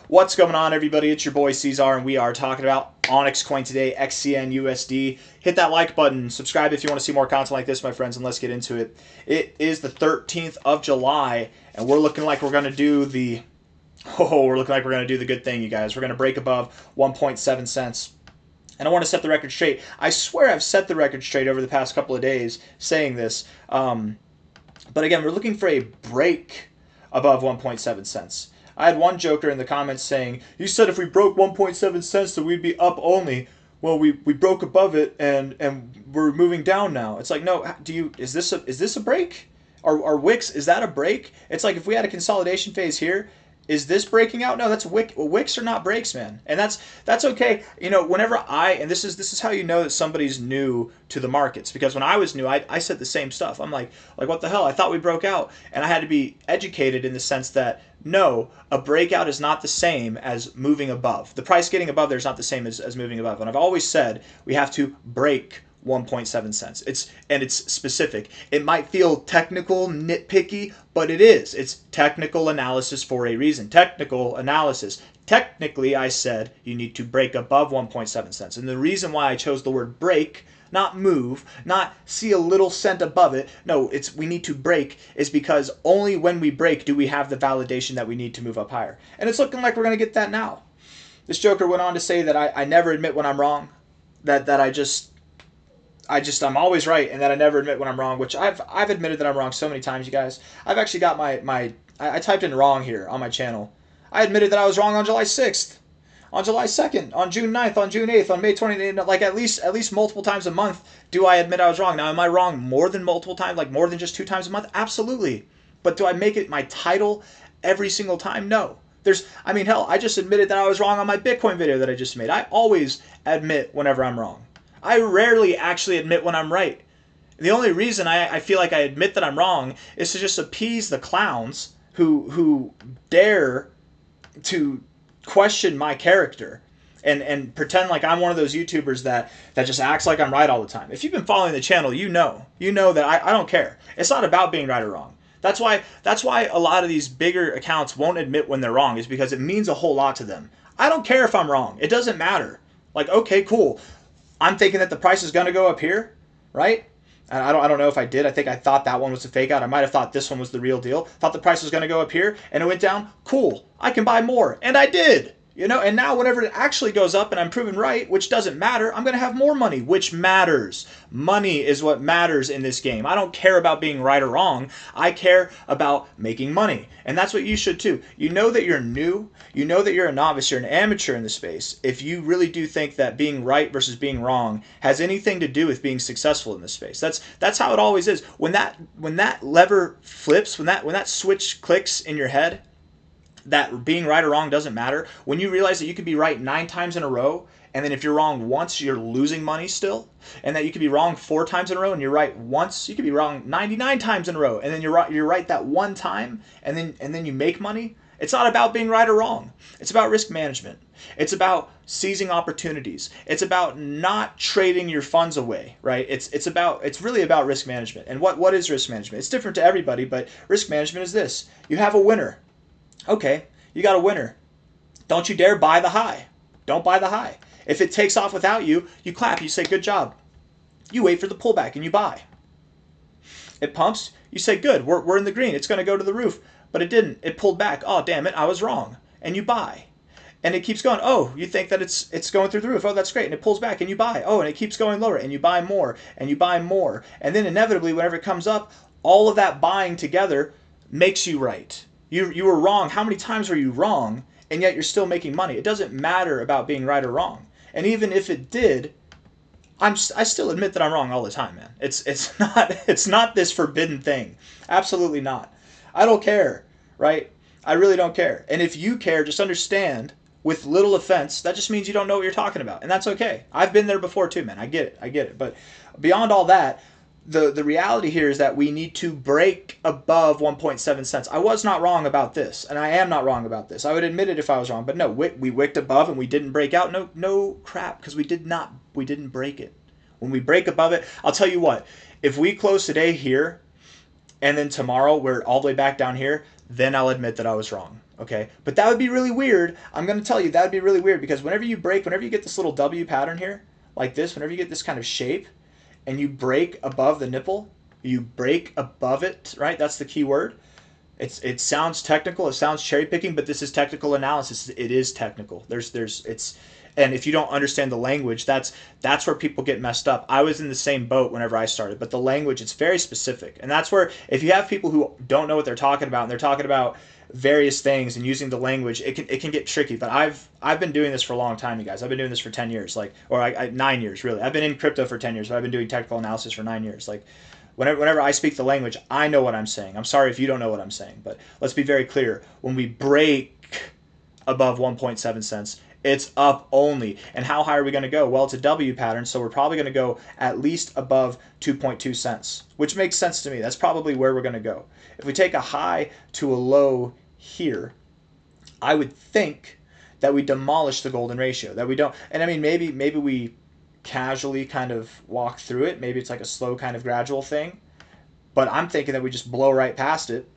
What's going on, everybody? It's your boy C-Zar, and we are talking about OnyxCoin today, XCN USD. Hit that like button, subscribe if you want to see more content like this, my friends, and let's get into it. It is the 13th of July, and we're looking like we're going to do the good thing, you guys. We're going to break above 1.7 cents. And I want to set the record straight. I swear I've set the record straight over the past couple of days saying this. But again, we're looking for a break above 1.7 cents. I had one joker in the comments saying, "You said if we broke 1.7 cents that we'd be up only." Well, we broke above it and we're moving down now. It's like, no, is this a break? Are wicks, is that a break? It's like if we had a consolidation phase here, is this breaking out? No, that's wick. Wicks are not breaks, man. And that's okay. You know, whenever and this is how you know that somebody's new to the markets, because when I was new, I said the same stuff. I'm like what the hell? I thought we broke out, and I had to be educated in the sense that no, a breakout is not the same as moving above. The price getting above there is not the same as moving above. And I've always said we have to break 1.7 cents. It's specific. It might feel technical, nitpicky, but it is. It's technical analysis for a reason. Technical analysis. Technically, I said you need to break above 1.7 cents. And the reason why I chose the word break, not move, not see a little cent above it. No, it's we need to break is because only when we break do we have the validation that we need to move up higher. And it's looking like we're going to get that now. This joker went on to say that I never admit when I'm wrong, that I'm always right, and that I never admit when I'm wrong, which I've admitted that I'm wrong so many times, you guys. I've actually got I typed in wrong here on my channel. I admitted that I was wrong on July 6th, on July 2nd, on June 9th, on June 8th, on May 28th, like at least multiple times a month do I admit I was wrong. Now, am I wrong more than multiple times, like more than just 2 times a month? Absolutely. But do I make it my title every single time? No. Hell, I just admitted that I was wrong on my Bitcoin video that I just made. I always admit whenever I'm wrong. I rarely actually admit when I'm right. The only reason I feel like I admit that I'm wrong is to just appease the clowns who dare to question my character and pretend like I'm one of those YouTubers that just acts like I'm right all the time. If you've been following the channel, you know that I don't care. It's not about being right or wrong. That's why a lot of these bigger accounts won't admit when they're wrong, is because it means a whole lot to them. I don't care if I'm wrong. It doesn't matter. Like, okay, cool. I'm thinking that the price is going to go up here, right? And I don't know if I did. I think I thought that one was a fake out. I might have thought this one was the real deal. Thought the price was going to go up here, and it went down. Cool. I can buy more. And I did. And now whenever it actually goes up and I'm proven right, which doesn't matter, I'm going to have more money, which matters. Money is what matters in this game. I don't care about being right or wrong. I care about making money. And that's what you should too. You know that you're new. You know that you're a novice. You're an amateur in the space. If you really do think that being right versus being wrong has anything to do with being successful in this space, that's how it always is. When that lever flips, when that switch clicks in your head, that being right or wrong doesn't matter. When you realize that you could be right 9 times in a row, and then if you're wrong once, you're losing money still, and that you could be wrong 4 times in a row and you're right once, you could be wrong 99 times in a row, and then you're right that one time, and then you make money. It's not about being right or wrong. It's about risk management. It's about seizing opportunities. It's about not trading your funds away, right? It's really about risk management. And what is risk management? It's different to everybody, but risk management is this. You have a winner. Okay, you got a winner. Don't you dare buy the high. Don't buy the high. If it takes off without you, you clap. You say, good job. You wait for the pullback and you buy. It pumps. You say, good, we're in the green. It's going to go to the roof. But it didn't. It pulled back. Oh, damn it, I was wrong. And you buy. And it keeps going. Oh, you think that it's going through the roof. Oh, that's great. And it pulls back and you buy. Oh, and it keeps going lower and you buy more and you buy more. And then inevitably, whenever it comes up, all of that buying together makes you right. You were wrong. How many times were you wrong, and yet you're still making money? It doesn't matter about being right or wrong. And even if it did, I still admit that I'm wrong all the time, man. It's not this forbidden thing. Absolutely not. I don't care, right? I really don't care. And if you care, just understand, with little offense, that just means you don't know what you're talking about, and that's okay. I've been there before too, man. I get it. But beyond all that, the reality here is that we need to break above 1.7 cents. I was not wrong about this, and I am not wrong about this. I would admit it if I was wrong, but no, we wicked above and we didn't break out. No crap, because we didn't break it. When we break above it, I'll tell you what, if we close today here and then tomorrow we're all the way back down here, then I'll admit that I was wrong. Okay, but that would be really weird. I'm going to tell you that would be really weird because whenever you get this little W pattern here, like this, whenever you get this kind of shape and you break above the nipple, you break above it, right? That's the key word. It sounds technical, it sounds cherry picking, but this is technical analysis. It is technical. And if you don't understand the language, that's where people get messed up. I was in the same boat whenever I started, but the language, it's very specific. And that's where if you have people who don't know what they're talking about and they're talking about various things and using the language, it can get tricky. But I've been doing this for a long time, you guys. I've been doing this for 10 years, 9 years really. I've been in crypto for 10 years, but I've been doing technical analysis for 9 years. Like whenever I speak the language, I know what I'm saying. I'm sorry if you don't know what I'm saying, but let's be very clear. When we break above 1.7 cents, it's up only. And how high are we going to go? Well, it's a W pattern, so we're probably going to go at least above 2.2 cents, which makes sense to me. That's probably where we're going to go. If we take a high to a low here, I would think that we demolish the golden ratio, that we don't. And I mean, maybe we casually kind of walk through it. Maybe it's like a slow kind of gradual thing. But I'm thinking that we just blow right past it.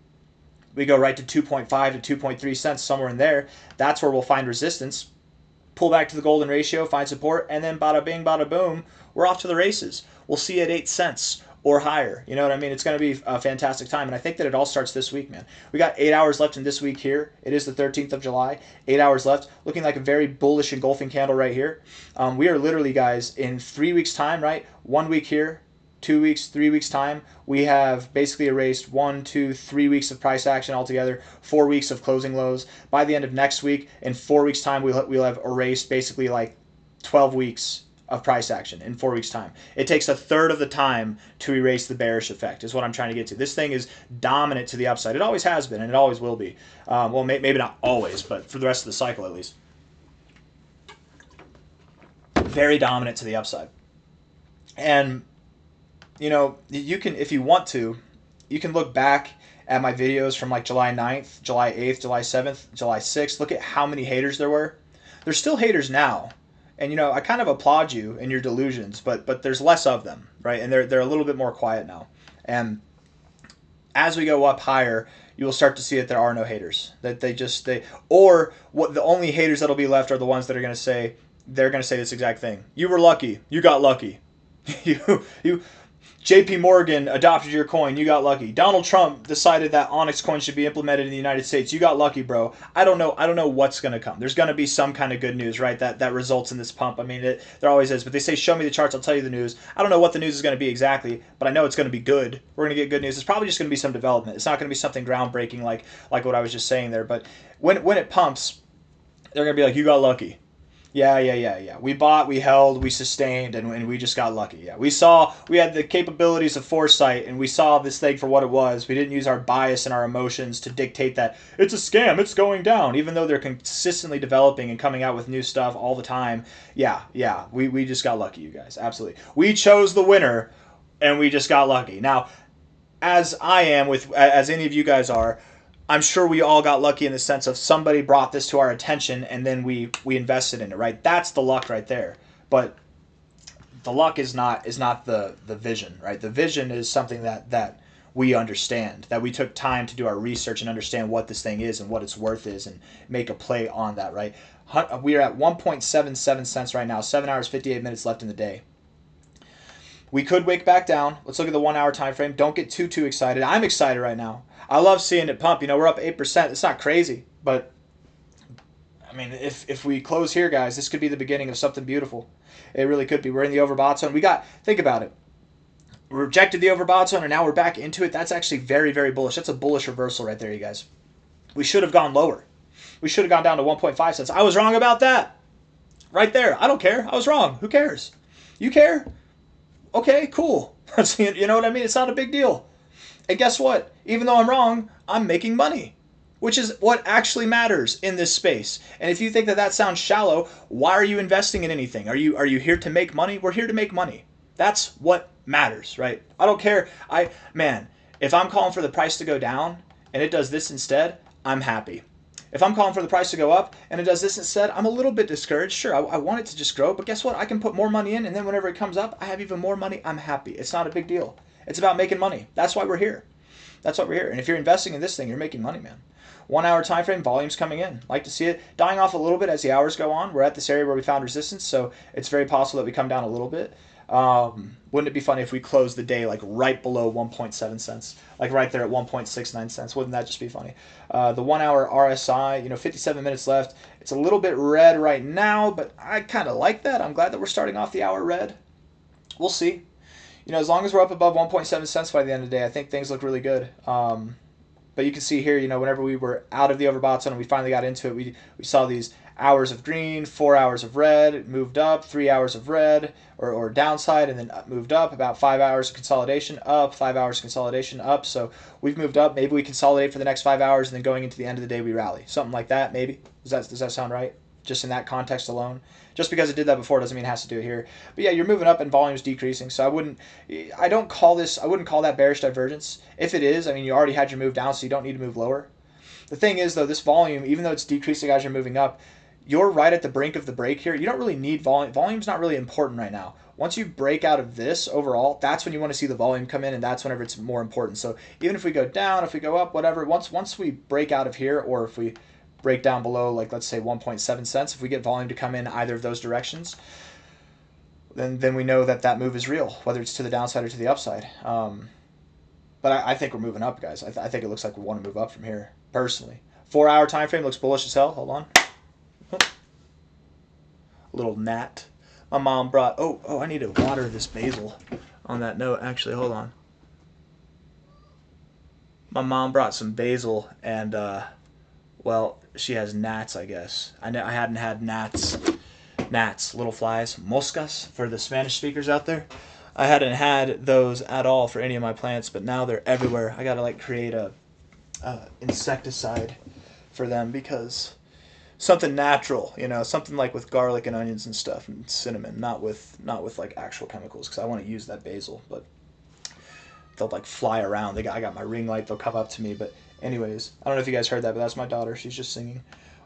We go right to 2.5 to 2.3 cents, somewhere in there. That's where we'll find resistance. Pull back to the golden ratio, find support, and then bada bing, bada boom, we're off to the races. We'll see you at 8 cents or higher. You know what I mean? It's going to be a fantastic time. And I think that it all starts this week, man. We got 8 hours left in this week here. It is the 13th of July. 8 hours left. Looking like a very bullish engulfing candle right here. We are literally, guys, in 3 weeks' time, right? 1 week here, 2 weeks, 3 weeks' time. We have basically erased 1, 2, 3 weeks of price action altogether, 4 weeks of closing lows. By the end of next week, in 4 weeks' time, we'll have erased basically like 12 weeks of price action in 4 weeks' time. It takes a third of the time to erase the bearish effect, is what I'm trying to get to. This thing is dominant to the upside. It always has been, and it always will be. Well, maybe not always, but for the rest of the cycle at least. Very dominant to the upside. And, you know, you can, if you want to, you can look back at my videos from like July 9th, July 8th, July 7th, July 6th. Look at how many haters there were. There's still haters now. And, you know, I kind of applaud you in your delusions, but there's less of them, right? And they're a little bit more quiet now. And as we go up higher, you will start to see that there are no haters. That the only haters that'll be left are the ones that are going to say, this exact thing. You were lucky. You got lucky. you JP Morgan adopted your coin. You got lucky. Donald Trump decided that OnyxCoin should be implemented in the United States. You got lucky, bro. I don't know what's going to come. There's going to be some kind of good news, right? That results in this pump. I mean, there always is. But they say, show me the charts, I'll tell you the news. I don't know what the news is going to be exactly, but I know it's going to be good. We're going to get good news. It's probably just going to be some development. It's not going to be something groundbreaking like what I was just saying there. But when it pumps, they're going to be like, you got lucky. Yeah. We bought, we held, we sustained, and we just got lucky. Yeah, we had the capabilities of foresight, and we saw this thing for what it was. We didn't use our bias and our emotions to dictate that it's a scam, it's going down, even though they're consistently developing and coming out with new stuff all the time. Yeah, we just got lucky, you guys. Absolutely. We chose the winner, and we just got lucky. Now, as I am, as any of you guys are, I'm sure we all got lucky in the sense of somebody brought this to our attention and then we invested in it, right? That's the luck right there. But the luck is not the vision, right? The vision is something that we understand, that we took time to do our research and understand what this thing is and what its worth is and make a play on that, right? We are at 1.77 cents right now, 7 hours, 58 minutes left in the day. We could wick back down. Let's look at the 1 hour time frame. Don't get too excited. I'm excited right now. I love seeing it pump. You know, we're up 8%. It's not crazy, but I mean, if we close here, guys, this could be the beginning of something beautiful. It really could be. We're in the overbought zone. Think about it. We rejected the overbought zone, and now we're back into it. That's actually very, very bullish. That's a bullish reversal right there, you guys. We should have gone lower. We should have gone down to 1.5 cents. I was wrong about that. Right there. I don't care. I was wrong. Who cares? You care? Okay, cool. You know what I mean? It's not a big deal. And guess what? Even though I'm wrong, I'm making money, which is what actually matters in this space. And if you think that sounds shallow, why are you investing in anything? Are you here to make money? We're here to make money. That's what matters, right? I don't care. If I'm calling for the price to go down and it does this instead, I'm happy. If I'm calling for the price to go up and it does this instead, I'm a little bit discouraged. Sure, I want it to just grow, but guess what? I can put more money in, and then whenever it comes up, I have even more money. I'm happy. It's not a big deal. It's about making money. That's why we're here. That's why we're here. And if you're investing in this thing, you're making money, man. 1 hour time frame, volume's coming in. Like to see it dying off a little bit as the hours go on. We're at this area where we found resistance, so it's very possible that we come down a little bit. Wouldn't it be funny if we closed the day like right below 1.7 cents, like right there at 1.69 cents? Wouldn't that just be funny? The 1 hour RSI, 57 minutes left. It's a little bit red right now, but I kind of like that. I'm glad that we're starting off the hour red. We'll see. As long as we're up above 1.7 cents by the end of the day, I think things look really good. But you can see here, whenever we were out of the overbought zone and we finally got into it, we saw these hours of green, 4 hours of red, it moved up, 3 hours of red or downside, and then moved up, about 5 hours of consolidation up, 5 hours of consolidation up. So we've moved up. Maybe we consolidate for the next 5 hours, and then going into the end of the day, we rally. Something like that, maybe. Does that sound right? Just in that context alone? Just because it did that before doesn't mean it has to do it here. But yeah, you're moving up and volume's decreasing. So I wouldn't call that bearish divergence. If it is, you already had your move down, so you don't need to move lower. The thing is, though, this volume, even though it's decreasing as you're moving up, you're right at the brink of the break here. You don't really need volume. Volume's not really important right now. Once you break out of this overall, that's when you want to see the volume come in, and that's whenever it's more important. So even if we go down, if we go up, whatever, once we break out of here, or if we break down below, like let's say 1.7 cents, if we get volume to come in either of those directions, then we know that move is real, whether it's to the downside or to the upside. But I think we're moving up, guys. I think it looks like we want to move up from here, personally. 4 hour time frame looks bullish as hell. Hold on. A little gnat. My mom brought, I need to water this basil. On that note, actually, hold on. My mom brought some basil, and well, she has gnats, I guess. I hadn't had gnats, little flies, moscas for the Spanish speakers out there. I hadn't had those at all for any of my plants, but now they're everywhere. I gotta create a insecticide for them, because something natural, something like with garlic and onions and stuff and cinnamon, not with like actual chemicals, because I want to use that basil, but they'll fly around. I got my ring light, they'll come up to me. But anyways, I don't know if you guys heard that, but that's my daughter. She's just singing.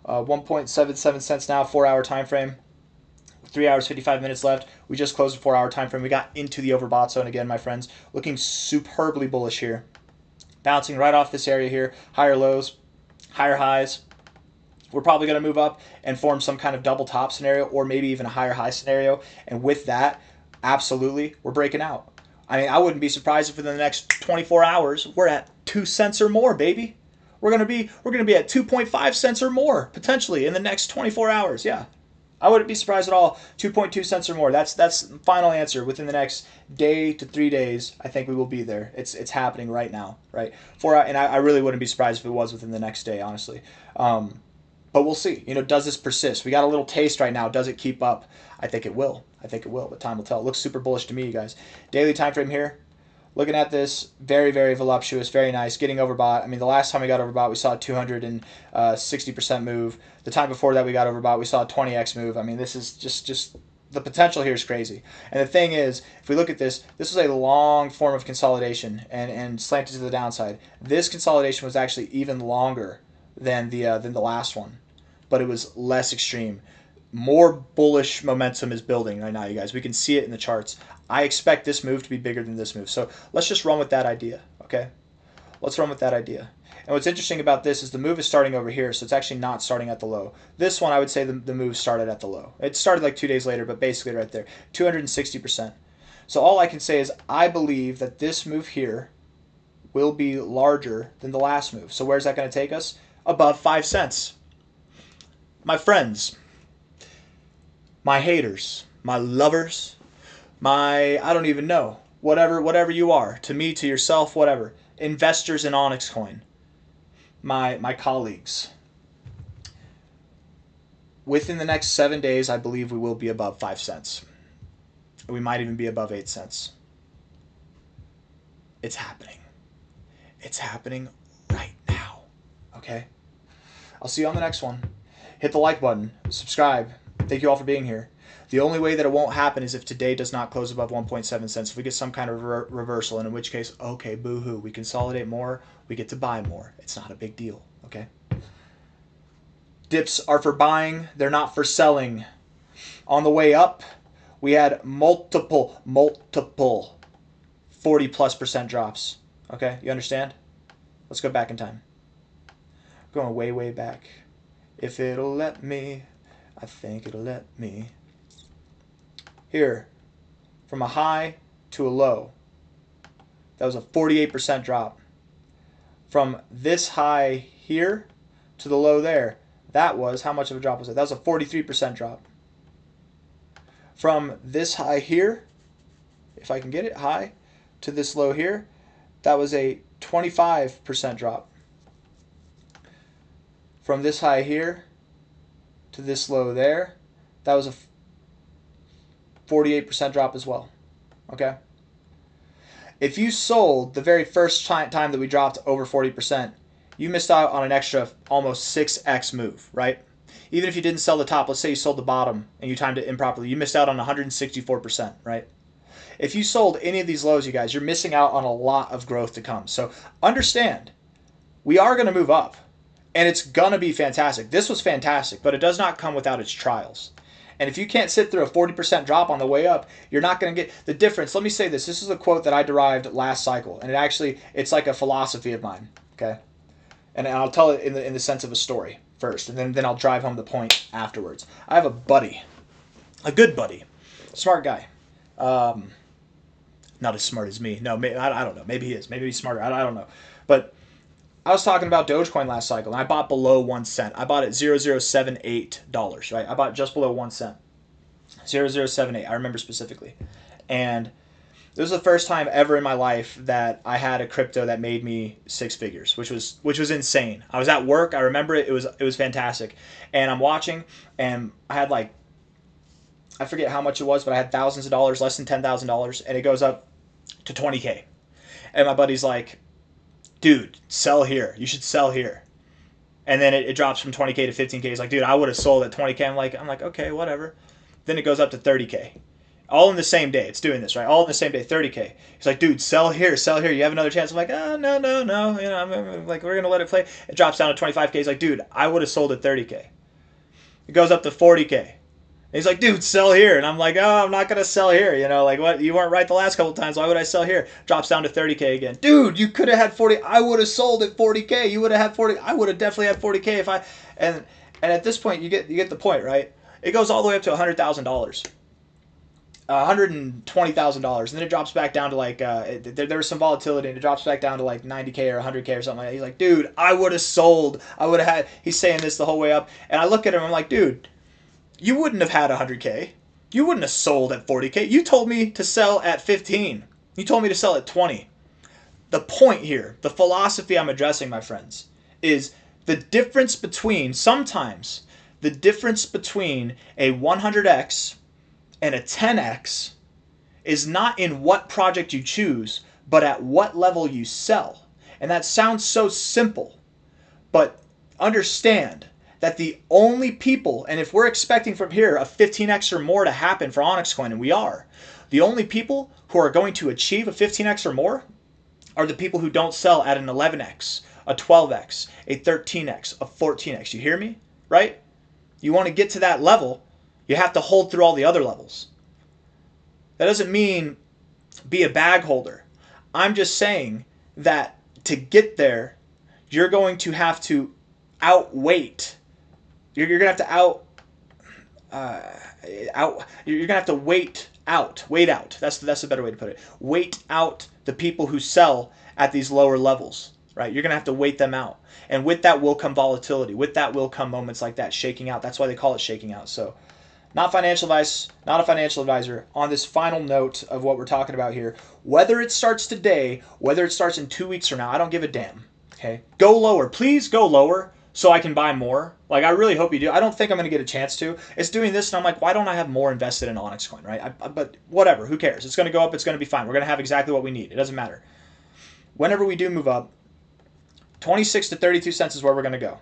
1.77 cents now, 4 hour time frame. 3 hours, 55 minutes left. We just closed the 4 hour time frame. We got into the overbought zone again, my friends. Looking superbly bullish here. Bouncing right off this area here. Higher lows, higher highs. We're probably going to move up and form some kind of double top scenario, or maybe even a higher high scenario. And with that, absolutely, we're breaking out. I wouldn't be surprised if within the next 24 hours we're at 2 cents or more, baby. We're gonna be at 2.5 cents or more potentially in the next 24 hours. Yeah, I wouldn't be surprised at all. 2.2 cents or more. That's the final answer. Within the next day to 3 days, I think we will be there. It's happening right now, right? And I really wouldn't be surprised if it was within the next day, honestly. But we'll see. Does this persist? We got a little taste right now. Does it keep up? I think it will. But time will tell. It looks super bullish to me, you guys. Daily time frame here. Looking at this, very, very voluptuous, very nice. Getting overbought. The last time we got overbought, we saw a 260% move. The time before that we got overbought, we saw a 20x move. This is just the potential here is crazy. And the thing is, if we look at this was a long form of consolidation and slanted to the downside. This consolidation was actually even longer than the last one, but it was less extreme. More bullish momentum is building right now, you guys. We can see it in the charts. I expect this move to be bigger than this move. So let's just run with that idea, okay? Let's run with that idea. And what's interesting about this is the move is starting over here, so it's actually not starting at the low. This one, I would say the move started at the low. It started like 2 days later, but basically right there, 260%. So all I can say is I believe that this move here will be larger than the last move. So where's that going to take us? Above 5 cents. My friends, my haters, my lovers, I don't even know, whatever you are, to me, to yourself, whatever, investors in OnyxCoin, my colleagues, within the next 7 days, I believe we will be above 5 cents. We might even be above 8 cents. It's happening. It's happening right now, okay? I'll see you on the next one. Hit the like button, subscribe. Thank you all for being here. The only way that it won't happen is if today does not close above 1.7 cents. If we get some kind of reversal, and in which case, okay, boo-hoo. We consolidate more. We get to buy more. It's not a big deal, okay? Dips are for buying. They're not for selling. On the way up, we had multiple 40+% drops. Okay, you understand? Let's go back in time. Going way, way back. If it'll let me, I think it'll let me. Here, from a high to a low, that was a 48% drop. From this high here to the low there, that was, how much of a drop was it? That was a 43% drop. From this high here, if I can get it, high, to this low here, that was a 25% drop. From this high here to this low there, that was a 48% drop as well. Okay? If you sold the very first time that we dropped over 40%, you missed out on an extra almost 6x move, right? Even if you didn't sell the top, let's say you sold the bottom and you timed it improperly, you missed out on 164%, right? If you sold any of these lows, you guys, you're missing out on a lot of growth to come. So understand, we are going to move up, and it's going to be fantastic. This was fantastic, but it does not come without its trials. And if you can't sit through a 40% drop on the way up, you're not going to get the difference. Let me say this. This is a quote that I derived last cycle, and it's like a philosophy of mine, okay? And I'll tell it in the sense of a story first, and then I'll drive home the point afterwards. I have a buddy, a good buddy, smart guy. Not as smart as me. No, I don't know. Maybe he is. Maybe he's smarter. I don't know. But I was talking about Dogecoin last cycle, and I bought below 1 cent. I bought at $0.078, right? I bought just below 1 cent. 0.078, I remember specifically. And this was the first time ever in my life that I had a crypto that made me 6 figures, which was insane. I was at work. I remember it. It was fantastic. And I'm watching, and I had I forget how much it was, but I had thousands of dollars, less than $10,000, and it goes up to 20K. And my buddy's like, dude, sell here. You should sell here. And then it drops from 20K to 15K. He's like, dude, I would have sold at 20K. I'm like, okay, whatever. Then it goes up to 30K. All in the same day. It's doing this, right? All in the same day, 30K. He's like, dude, sell here, sell here. You have another chance. I'm like, oh, no. You know, I'm like, we're going to let it play. It drops down to 25K. He's like, dude, I would have sold at 30K. It goes up to 40K. He's like, dude, sell here. And I'm like, oh, I'm not going to sell here. You know, like, what? You weren't right the last couple of times. Why would I sell here? Drops down to 30K again. Dude, you could have had 40. I would have sold at 40K. You would have had 40. I would have definitely had 40K if I. And at this point, you get the point, right? It goes all the way up to $100,000. $120,000, and then it drops back down to like there was some volatility, and it drops back down to like 90K or 100K or something like that. He's like, dude, I would have sold. I would have had. He's saying this the whole way up, and I look at him. I'm like, dude, you wouldn't have had 100K. You wouldn't have sold at 40K. You told me to sell at 15. You told me to sell at 20. The point here, the philosophy I'm addressing, my friends, is the difference between sometimes the difference between a 100x and a 10x is not in what project you choose, but at what level you sell. And that sounds so simple, but understand that the only people, and if we're expecting from here a 15x or more to happen for OnyxCoin, and we are, the only people who are going to achieve a 15x or more are the people who don't sell at an 11x, a 12x, a 13x, a 14x. You hear me? Right? You want to get to that level, you have to hold through all the other levels. That doesn't mean be a bag holder. I'm just saying that to get there, you're going to have to outweight. You're going to have to you're going to have to wait out. That's a better way to put it. Wait out the people who sell at these lower levels, right? You're going to have to wait them out. And with that will come volatility. With that will come moments like that, shaking out. That's why they call it shaking out. So, not financial advice, not a financial advisor. On this final note of what we're talking about here, whether it starts today, whether it starts in 2 weeks from now, I don't give a damn. Okay? Go lower. Please go lower so I can buy more. Like, I really hope you do. I don't think I'm going to get a chance to. It's doing this, and I'm like, why don't I have more invested in OnyxCoin, right? But whatever. Who cares? It's going to go up. It's going to be fine. We're going to have exactly what we need. It doesn't matter. Whenever we do move up, 26 to 32 cents is where we're going to go.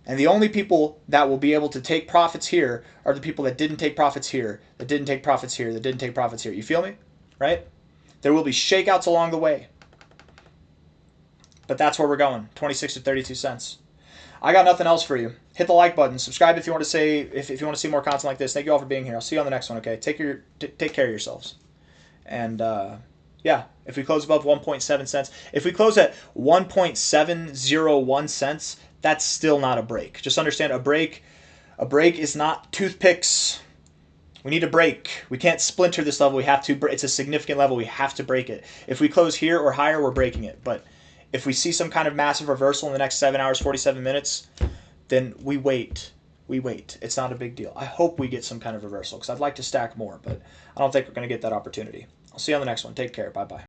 And the only people that will be able to take profits here are the people that didn't take profits here, that didn't take profits here, that didn't take profits here. You feel me? Right? There will be shakeouts along the way. But that's where we're going, 26 to 32 cents. I got nothing else for you. Hit the like button. Subscribe if you want to say if you want to see more content like this. Thank you all for being here. I'll see you on the next one, okay? Take care of yourselves. And Yeah, if we close above 1.7 cents. If we close at 1.701 cents, that's still not a break. Just understand a break is not toothpicks. We need a break. We can't splinter this level. We have to. It's a significant level. We have to break it. If we close here or higher, we're breaking it. But if we see some kind of massive reversal in the next 7 hours, 47 minutes, then we wait. We wait. It's not a big deal. I hope we get some kind of reversal because I'd like to stack more, but I don't think we're going to get that opportunity. I'll see you on the next one. Take care. Bye-bye.